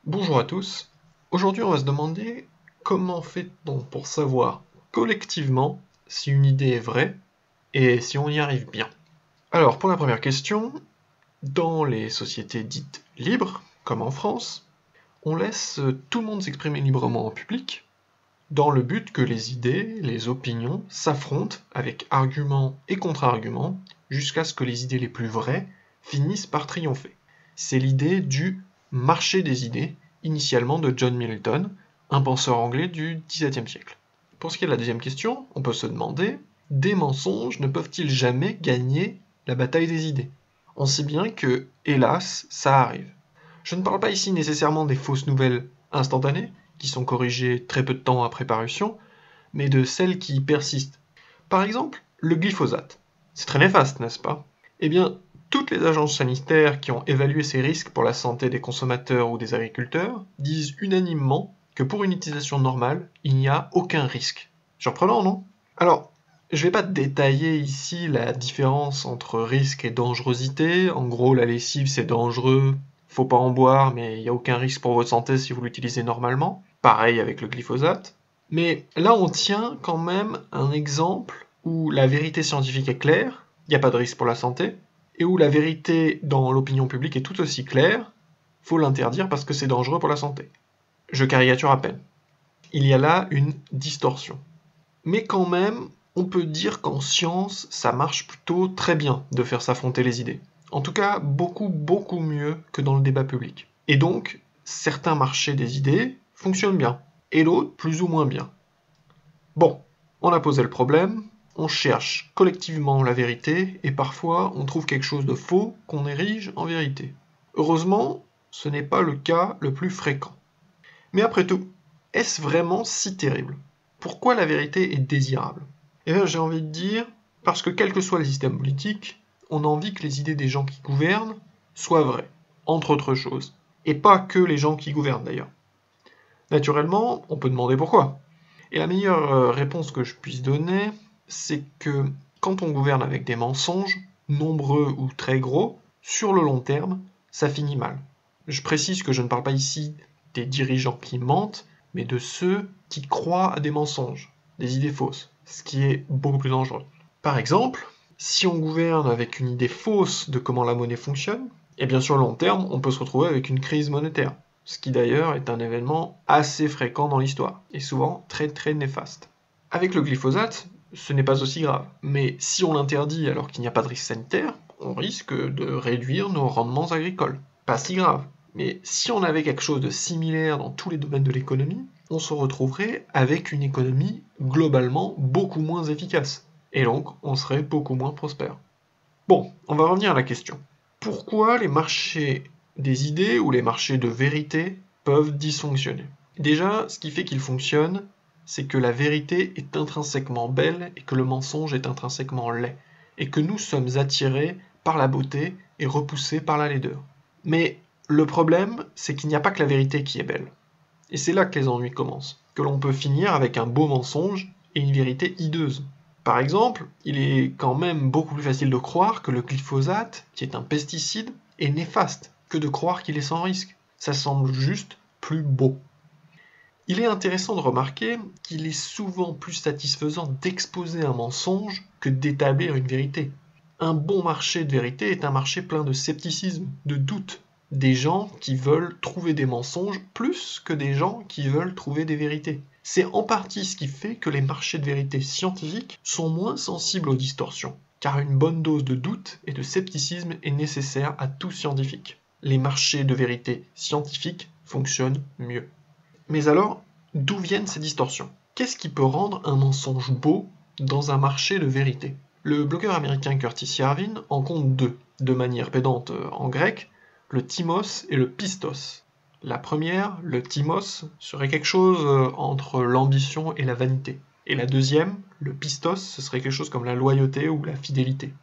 Bonjour à tous. Aujourd'hui, on va se demander comment fait-on pour savoir collectivement si une idée est vraie et si on y arrive bien. Alors, pour la première question, dans les sociétés dites libres, comme en France, on laisse tout le monde s'exprimer librement en public, dans le but que les idées, les opinions s'affrontent avec arguments et contre-arguments, jusqu'à ce que les idées les plus vraies finissent par triompher. C'est l'idée du marché des idées, initialement de John Milton, un penseur anglais du XVIIe siècle. Pour ce qui est de la deuxième question, on peut se demander, des mensonges ne peuvent-ils jamais gagner la bataille des idées? On sait bien que, hélas, ça arrive. Je ne parle pas ici nécessairement des fausses nouvelles instantanées, qui sont corrigées très peu de temps après parution, mais de celles qui persistent. Par exemple, le glyphosate. C'est très néfaste, n'est-ce pas? Eh bien, toutes les agences sanitaires qui ont évalué ces risques pour la santé des consommateurs ou des agriculteurs disent unanimement que pour une utilisation normale, il n'y a aucun risque. Surprenant, non? Alors, je ne vais pas détailler ici la différence entre risque et dangerosité. En gros, la lessive, c'est dangereux, faut pas en boire, mais il n'y a aucun risque pour votre santé si vous l'utilisez normalement. Pareil avec le glyphosate. Mais là, on tient quand même un exemple où la vérité scientifique est claire, il n'y a pas de risque pour la santé, et où la vérité dans l'opinion publique est tout aussi claire, faut l'interdire parce que c'est dangereux pour la santé. Je caricature à peine. Il y a là une distorsion. Mais quand même, on peut dire qu'en science, ça marche plutôt très bien de faire s'affronter les idées. En tout cas, beaucoup mieux que dans le débat public. Et donc, certains marchés des idées fonctionnent bien, et d'autres plus ou moins bien. Bon, on a posé le problème, on cherche collectivement la vérité, et parfois on trouve quelque chose de faux qu'on érige en vérité. Heureusement, ce n'est pas le cas le plus fréquent. Mais après tout, est-ce vraiment si terrible? Pourquoi la vérité est désirable? Eh bien, j'ai envie de dire, parce que quel que soit le système politique, on a envie que les idées des gens qui gouvernent soient vraies, entre autres choses. Et pas que les gens qui gouvernent d'ailleurs. Naturellement, on peut demander pourquoi. Et la meilleure réponse que je puisse donner, c'est que quand on gouverne avec des mensonges, nombreux ou très gros, sur le long terme, ça finit mal. Je précise que je ne parle pas ici des dirigeants qui mentent, mais de ceux qui croient à des mensonges, des idées fausses, ce qui est beaucoup plus dangereux. Par exemple, si on gouverne avec une idée fausse de comment la monnaie fonctionne, et bien sur le long terme, on peut se retrouver avec une crise monétaire, ce qui d'ailleurs est un événement assez fréquent dans l'histoire, et souvent très néfaste. Avec le glyphosate, ce n'est pas aussi grave, mais si on l'interdit alors qu'il n'y a pas de risque sanitaire, on risque de réduire nos rendements agricoles. Pas si grave, mais si on avait quelque chose de similaire dans tous les domaines de l'économie, on se retrouverait avec une économie globalement beaucoup moins efficace, et donc on serait beaucoup moins prospère. Bon, on va revenir à la question. Pourquoi les marchés des idées ou les marchés de vérité peuvent dysfonctionner? Déjà, ce qui fait qu'ils fonctionnent, c'est que la vérité est intrinsèquement belle et que le mensonge est intrinsèquement laid, et que nous sommes attirés par la beauté et repoussés par la laideur. Mais le problème, c'est qu'il n'y a pas que la vérité qui est belle. Et c'est là que les ennuis commencent, que l'on peut finir avec un beau mensonge et une vérité hideuse. Par exemple, il est quand même beaucoup plus facile de croire que le glyphosate, qui est un pesticide, est néfaste que de croire qu'il est sans risque. Ça semble juste plus beau. Il est intéressant de remarquer qu'il est souvent plus satisfaisant d'exposer un mensonge que d'établir une vérité. Un bon marché de vérité est un marché plein de scepticisme, de doute, des gens qui veulent trouver des mensonges plus que des gens qui veulent trouver des vérités. C'est en partie ce qui fait que les marchés de vérité scientifiques sont moins sensibles aux distorsions, car une bonne dose de doute et de scepticisme est nécessaire à tout scientifique. Les marchés de vérité scientifiques fonctionnent mieux. Mais alors, d'où viennent ces distorsions? Qu'est-ce qui peut rendre un mensonge beau dans un marché de vérité? Le blogueur américain Curtis Yarvin en compte deux, de manière pédante en grec, le thymos et le pistos. La première, le thymos, serait quelque chose entre l'ambition et la vanité. Et la deuxième, le pistos, ce serait quelque chose comme la loyauté ou la fidélité.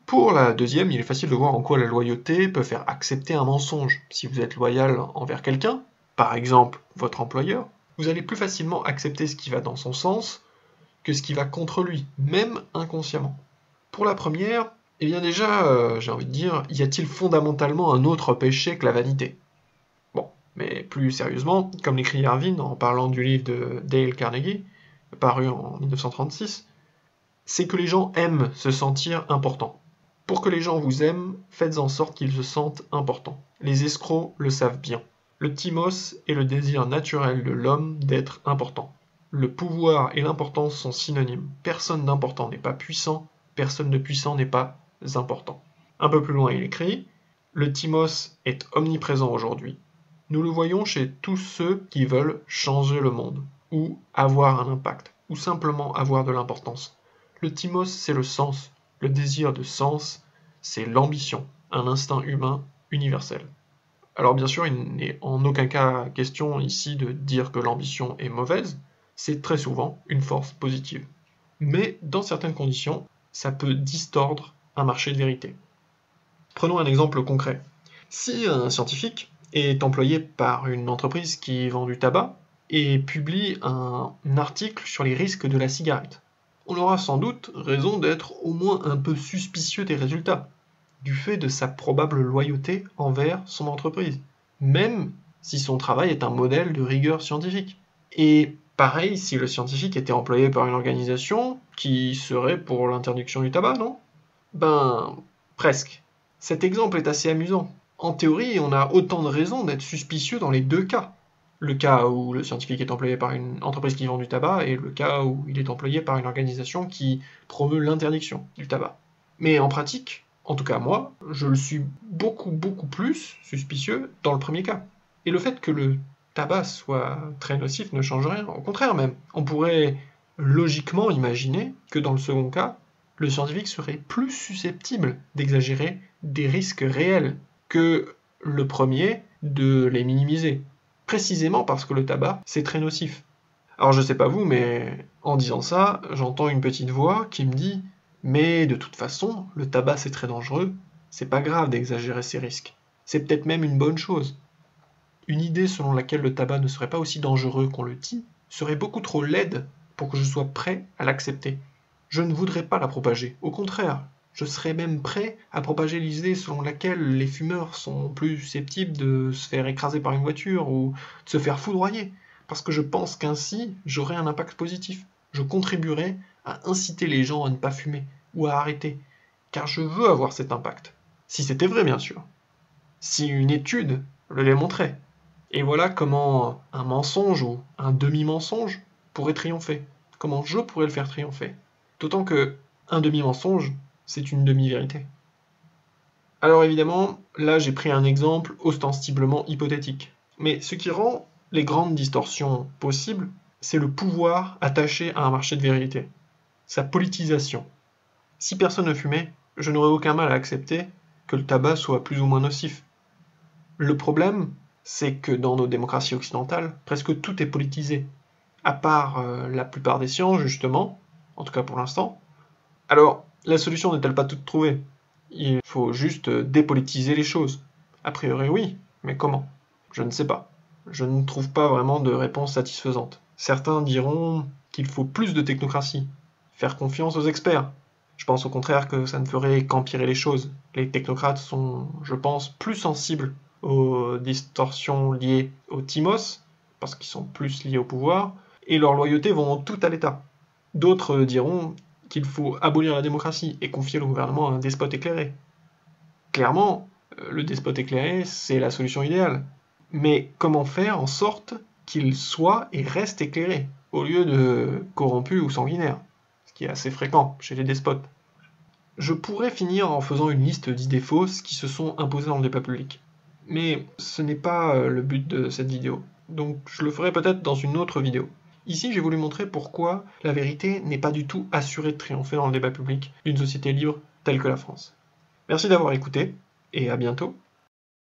Pour la deuxième, il est facile de voir en quoi la loyauté peut faire accepter un mensonge. Si vous êtes loyal envers quelqu'un, par exemple votre employeur, vous allez plus facilement accepter ce qui va dans son sens que ce qui va contre lui, même inconsciemment. Pour la première, eh bien déjà, j'ai envie de dire, y a-t-il fondamentalement un autre péché que la vanité? Bon, mais plus sérieusement, comme l'écrit Irvine en parlant du livre de Dale Carnegie, paru en 1936, c'est que les gens aiment se sentir importants. Pour que les gens vous aiment, faites en sorte qu'ils se sentent importants. Les escrocs le savent bien. Le thymos est le désir naturel de l'homme d'être important. Le pouvoir et l'importance sont synonymes. Personne d'important n'est pas puissant, personne de puissant n'est pas important. Un peu plus loin, il écrit « Le thymos est omniprésent aujourd'hui. Nous le voyons chez tous ceux qui veulent changer le monde, ou avoir un impact, ou simplement avoir de l'importance. Le thymos, c'est le sens, le désir de sens, c'est l'ambition, un instinct humain universel. » Alors bien sûr, il n'est en aucun cas question ici de dire que l'ambition est mauvaise, c'est très souvent une force positive. Mais dans certaines conditions, ça peut distordre un marché de vérité. Prenons un exemple concret. Si un scientifique est employé par une entreprise qui vend du tabac et publie un article sur les risques de la cigarette, on aura sans doute raison d'être au moins un peu suspicieux des résultats, du fait de sa probable loyauté envers son entreprise, même si son travail est un modèle de rigueur scientifique. Et pareil si le scientifique était employé par une organisation qui serait pour l'interdiction du tabac, non? Ben, presque. Cet exemple est assez amusant. En théorie, on a autant de raisons d'être suspicieux dans les deux cas. Le cas où le scientifique est employé par une entreprise qui vend du tabac et le cas où il est employé par une organisation qui promeut l'interdiction du tabac. Mais en pratique, en tout cas moi, je le suis beaucoup plus suspicieux dans le premier cas. Et le fait que le tabac soit très nocif ne change rien, au contraire même. On pourrait logiquement imaginer que dans le second cas, le scientifique serait plus susceptible d'exagérer des risques réels que le premier de les minimiser. Précisément parce que le tabac, c'est très nocif. Alors je sais pas vous, mais en disant ça, j'entends une petite voix qui me dit « Mais de toute façon, le tabac c'est très dangereux, c'est pas grave d'exagérer ces risques. C'est peut-être même une bonne chose. » Une idée selon laquelle le tabac ne serait pas aussi dangereux qu'on le dit serait beaucoup trop laide pour que je sois prêt à l'accepter. Je ne voudrais pas la propager, au contraire, je serais même prêt à propager l'idée selon laquelle les fumeurs sont plus susceptibles de se faire écraser par une voiture ou de se faire foudroyer, parce que je pense qu'ainsi j'aurais un impact positif. Je contribuerais à inciter les gens à ne pas fumer ou à arrêter, car je veux avoir cet impact. Si c'était vrai, bien sûr. Si une étude le démontrait. Et voilà comment un mensonge ou un demi-mensonge pourrait triompher. Comment je pourrais le faire triompher. D'autant que un demi-mensonge, c'est une demi-vérité. Alors évidemment, là j'ai pris un exemple ostensiblement hypothétique. Mais ce qui rend les grandes distorsions possibles, c'est le pouvoir attaché à un marché de vérité. Sa politisation. Si personne ne fumait, je n'aurais aucun mal à accepter que le tabac soit plus ou moins nocif. Le problème, c'est que dans nos démocraties occidentales, presque tout est politisé. À part la plupart des sciences, justement, en tout cas pour l'instant. Alors, la solution n'est-elle pas toute trouvée? Il faut juste dépolitiser les choses. A priori oui, mais comment? Je ne sais pas. Je ne trouve pas vraiment de réponse satisfaisante. Certains diront qu'il faut plus de technocratie, faire confiance aux experts. Je pense au contraire que ça ne ferait qu'empirer les choses. Les technocrates sont, je pense, plus sensibles aux distorsions liées au thymos, parce qu'ils sont plus liés au pouvoir, et leur loyauté vont tout à l'État. D'autres diront qu'il faut abolir la démocratie et confier le gouvernement à un despote éclairé. Clairement, le despote éclairé, c'est la solution idéale. Mais comment faire en sorte qu'il soit et reste éclairé, au lieu de corrompu ou sanguinaire, ce qui est assez fréquent chez les despotes. Je pourrais finir en faisant une liste d'idées fausses qui se sont imposées dans le débat public. Mais ce n'est pas le but de cette vidéo, donc je le ferai peut-être dans une autre vidéo. Ici, j'ai voulu montrer pourquoi la vérité n'est pas du tout assurée de triompher dans le débat public d'une société libre telle que la France. Merci d'avoir écouté, et à bientôt.